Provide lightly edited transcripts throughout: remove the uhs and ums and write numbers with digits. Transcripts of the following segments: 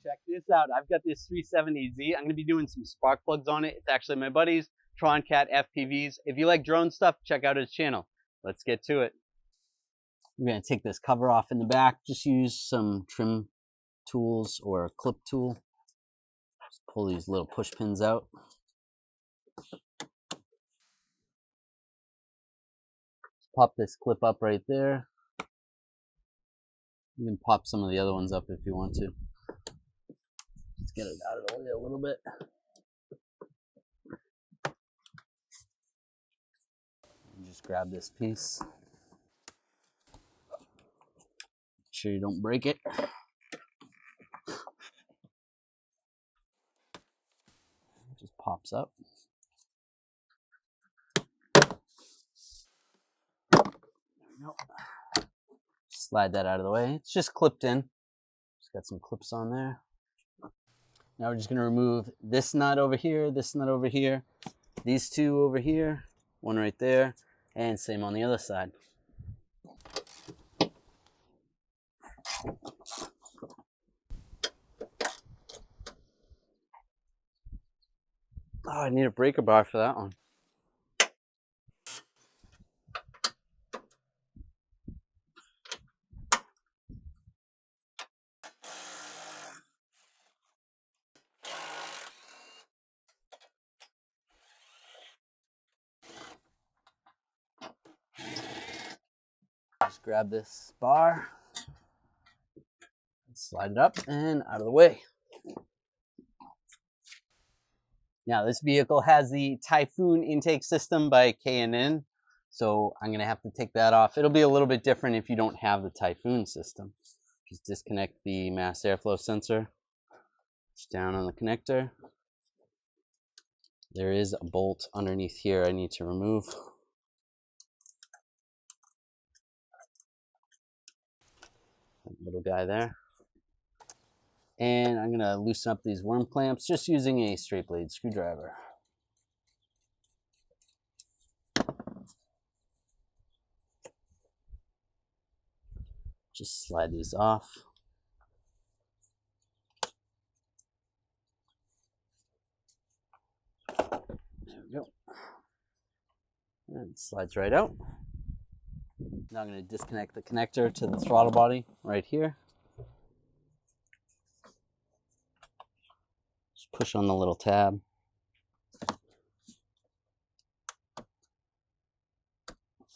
Check this out. I've got this 370Z. I'm going to be doing some spark plugs on it. It's actually my buddy's TronCat FPVs. If you like drone stuff, check out his channel. Let's get to it. We're going to take this cover off in the back. Just use some trim tools or a clip tool. Just pull these little push pins out. Pop this clip up right there. You can pop some of the other ones up if you want to. Let's get it out of the way a little bit. And just grab this piece. Make sure you don't break it. It just pops up. Nope. Slide that out of the way. It's just clipped in. Just got some clips on there. Now we're just going to remove this nut over here, this nut over here, these two over here, one right there, and same on the other side. Oh, I need a breaker bar for that one. Just grab this bar, slide it up and out of the way. Now this vehicle has the Typhoon intake system by K&N, so I'm going to have to take that off. It'll be a little bit different if you don't have the Typhoon system. Just disconnect the mass airflow sensor. Just down on the connector. There is a bolt underneath here I need to remove. That little guy there. And I'm going to loosen up these worm clamps just using a straight blade screwdriver. Just slide these off. There we go. And it slides right out. Now I'm going to disconnect the connector to the throttle body right here. Just push on the little tab.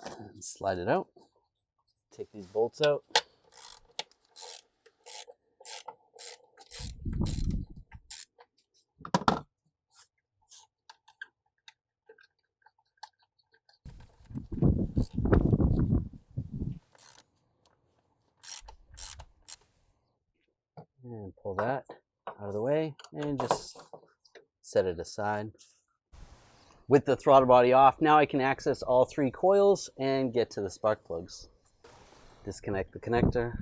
And slide it out. Take these bolts out. And pull that out of the way and just set it aside. With the throttle body off, now I can access all three coils and get to the spark plugs. Disconnect the connector,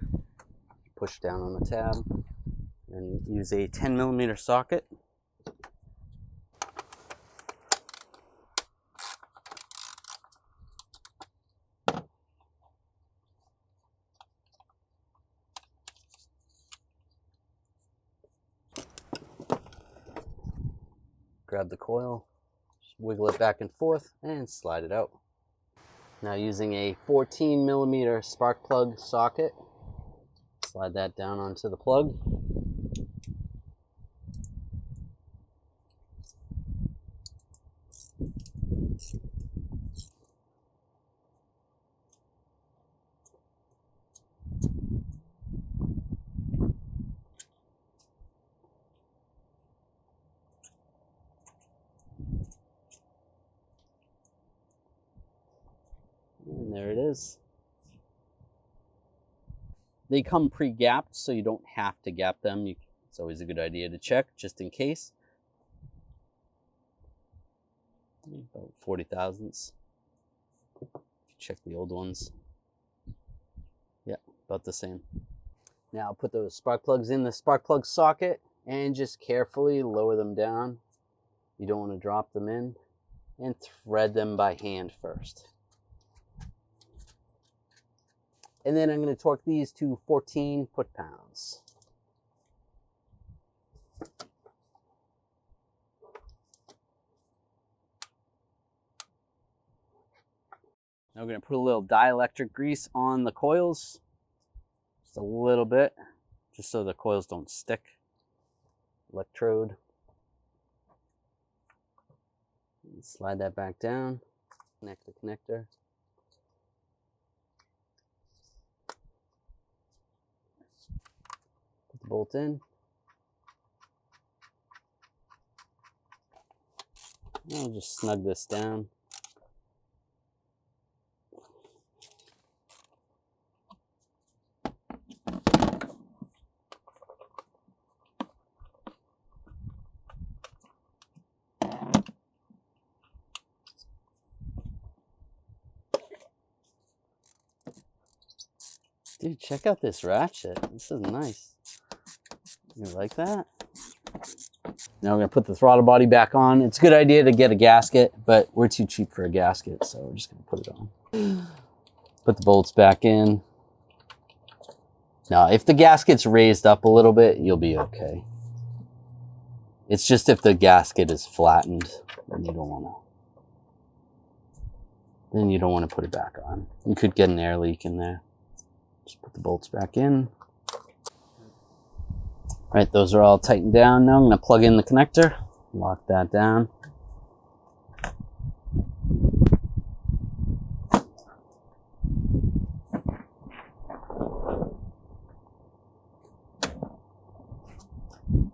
push down on the tab, and use a 10mm socket. Grab the coil, just wiggle it back and forth, and slide it out. Now using a 14mm spark plug socket, slide that down onto the plug. And there it is. They come pre-gapped, so you don't have to gap them. It's always a good idea to check, just in case. About 40 thousandths. Check the old ones. Yeah, about the same. Now put those spark plugs in the spark plug socket and just carefully lower them down. You don't want to drop them in, and thread them by hand first. And then I'm going to torque these to 14 foot-pounds. Now we're going to put a little dielectric grease on the coils. Just a little bit, just so the coils don't stick. Electrode. And slide that back down. Connect the connector. Put the bolt in. I'll just snug this down. Dude, check out this ratchet. This is nice. You like that? Now we're going to put the throttle body back on. It's a good idea to get a gasket, but we're too cheap for a gasket, so we're just going to put it on. Put the bolts back in. Now, if the gasket's raised up a little bit, you'll be okay. It's just if the gasket is flattened, then you don't want to put it back on. You could get an air leak in there. Just put the bolts back in. All right, those are all tightened down. Now I'm going to plug in the connector, lock that down.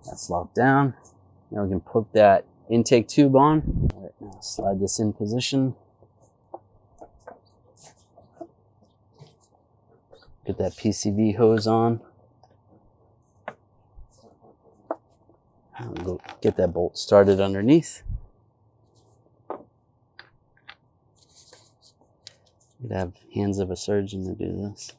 That's locked down. Now we can put that intake tube on. All right, now slide this in position. Get that PCV hose on. Go get that bolt started underneath. You'd have hands of a surgeon to do this.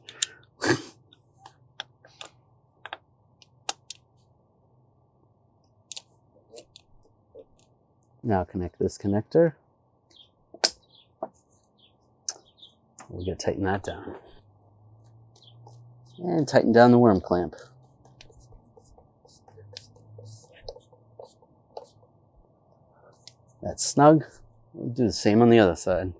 Now connect this connector. We're going to tighten that down. And tighten down the worm clamp. That's snug. We'll do the same on the other side.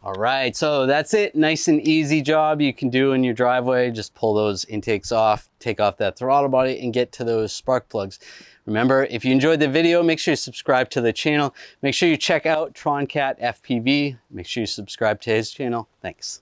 All right, so that's it. Nice and easy job you can do in your driveway. Just pull those intakes off, take off that throttle body, and get to those spark plugs. Remember, if you enjoyed the video, make sure you subscribe to the channel. Make sure you check out TronCat FPV. Make sure you subscribe to his channel. Thanks.